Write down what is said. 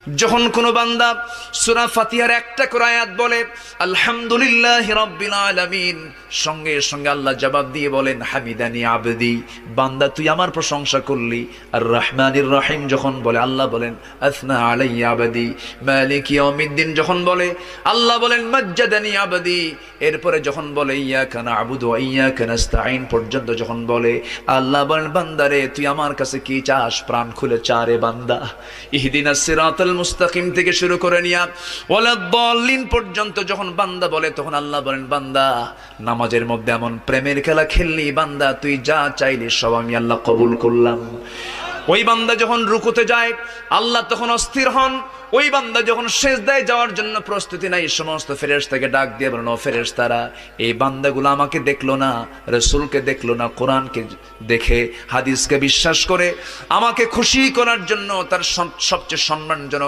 যখন কোনো বান্দা সূরা ফাতিহার একটা করে আয়াত বলে আলহামদুলিল্লাহি রাব্বিল আলামিন, সঙ্গে সঙ্গে আল্লাহ জবাব দিয়ে বলেন হামিদানি আবদি, বান্দা তুই আমার প্রশংসা করলি। আর রহমানির রহিম যখন বলে আল্লাহ বলেন আসনা আলাইয়া আবদি। মালিক ইয়াউমিদ্দিন যখন বলে আল্লাহ বলেন মাজ্জাদানি আবদি। এরপরে যখন বলে ইয়াকা না'বুদু ওয়া ইয়াকা নাস্তাঈন পর্যন্ত যখন বলে আল্লাহ বলেন বান্দারে তুই আমার কাছে কি চাস, প্রাণ খুলে চারে বান্দা। ইহদিনাস সিরাতাল মুস্তাকিম থেকে শুরু করে নিয়া ওয়ালাদ-দাল্লিন পর্যন্ত যখন বান্দা বলে তখন আল্লাহ বলেন বান্দা নামাজের মধ্যে এমন প্রেমের খেলা খেললি বান্দা, তুই যা চাইলি সব আমি আল্লাহ কবুল করলাম। ওই বান্দা যখন রুকুতে যায় আল্লাহ তখন অস্থির হন। ওই বান্দা যখন সিজদায় যাওয়ার জন্য প্রস্তুতি নাই, সমস্ত ফেরেশতাকে ডাক দিয়ে বলেন ও ফেরেশতারা, এই বান্দাগুলো আমাকে দেখলো না, রাসূলকে দেখলো না, কোরআনকে দেখে হাদিসকে বিশ্বাস করে আমাকে খুশি করার জন্য তার সবচেয়ে সম্মানজনক